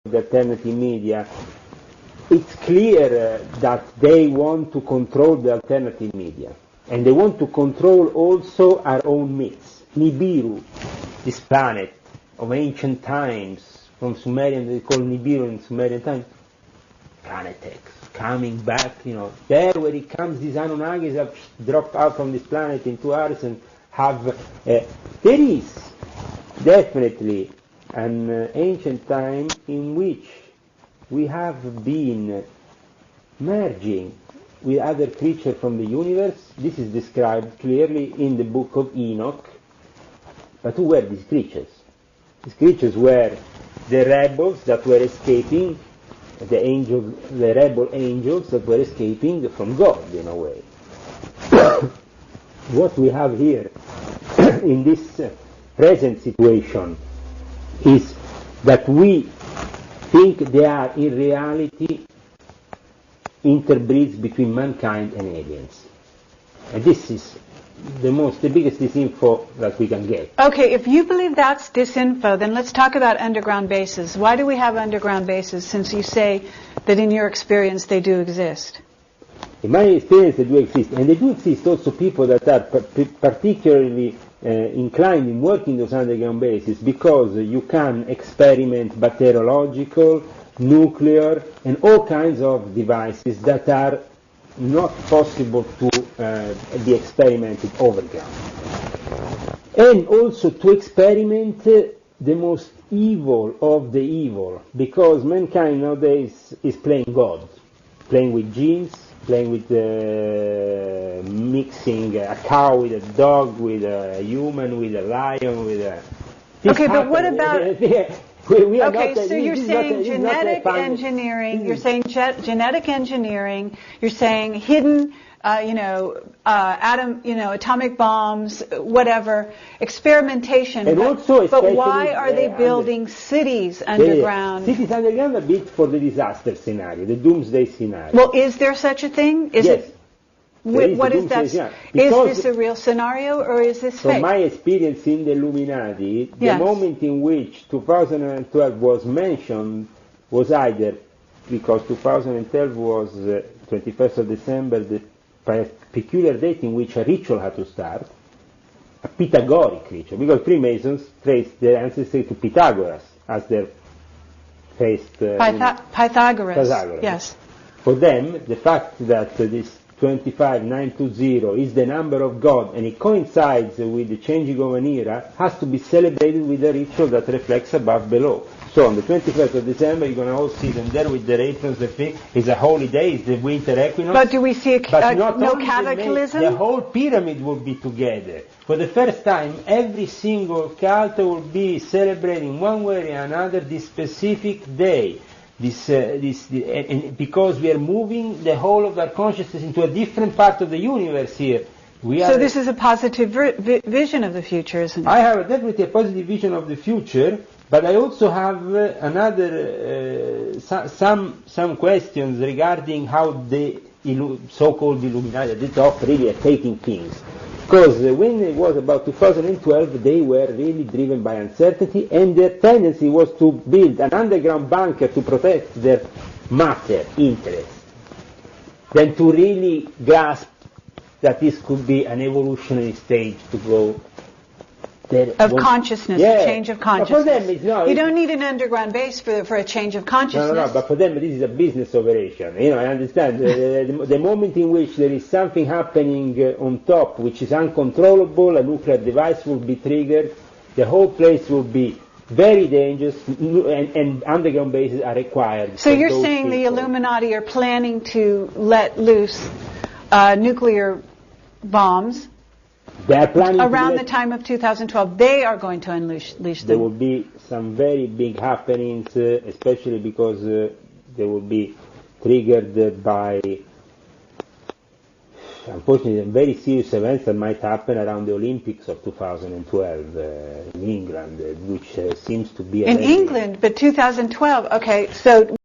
the alternative media, it's clear that they want to control the alternative media. And they want to control also our own myths. Nibiru, this planet of ancient times, from Sumerian, they call Nibiru in Sumerian times, planet X, coming back, there where it comes, these Anunnakis have dropped out from this planet into ours and have, there is definitely an ancient time in which we have been merging with other creatures from the universe. This is described clearly in the book of Enoch. But who were these creatures? These creatures were the rebels that were escaping, the rebel angels that were escaping from God, in a way. What we have here in this present situation is that we think they are in reality interbreeds between mankind and aliens. And this is the biggest disinfo that we can get. Okay, if you believe that's disinfo, then let's talk about underground bases. Why do we have underground bases, since you say that in your experience they do exist? In my experience they do exist, and they do exist also people that are particularly inclined in working those underground bases, because you can experiment bacteriological, nuclear, and all kinds of devices that are not possible to be experimented overground. And also to experiment the most evil of the evil, because mankind nowadays is playing God, playing with genes, playing with mixing a cow with a dog, with a human, with a lion, with a... Okay, but what about... So you're saying genetic engineering, you're saying genetic engineering, you're saying hidden, atomic bombs, whatever, experimentation. But why are they building cities underground? Cities underground a bit for the disaster scenario, the doomsday scenario. Well, is there such a thing? Yes. What is that? Is this a real scenario, or is this fake? From my experience in the Illuminati, the moment in which 2012 was mentioned was either because 2012 was 21st of December, the peculiar date in which a ritual had to start, a Pythagorean ritual, because Freemasons traced their ancestry to Pythagoras as their first... Pythagoras, yes. For them, the fact that this 25920 is the number of God, and it coincides with the changing of an era, has to be celebrated with a ritual that reflects above below. So on the 21st of December, you're going to all see them there with their aprons, the thing. It's a holy day, it's the winter equinox. But do we see no cataclysm? The whole pyramid will be together. For the first time, every single cult will be celebrating one way or another this specific day. And because we are moving the whole of our consciousness into a different part of the universe here. So this is a positive vision of the future, isn't it? I have definitely a positive vision of the future, but I also have another some questions regarding how the so-called Illuminati at the top really are taking things. Because when it was about 2012, they were really driven by uncertainty, and their tendency was to build an underground bunker to protect their matter interests, than to really grasp that this could be an evolutionary stage to go of consciousness, a change of consciousness. But for them, you don't need an underground base for a change of consciousness. No, but for them this is a business operation. I understand. The moment in which there is something happening on top which is uncontrollable, a nuclear device will be triggered, the whole place will be very dangerous, and underground bases are required. So you're saying the Illuminati are planning to let loose nuclear bombs around the time of 2012. They are going to unleash them. There will be some very big happenings, especially because they will be triggered by, unfortunately, very serious events that might happen around the Olympics of 2012 in England, which seems to be... In England, but 2012, okay, so...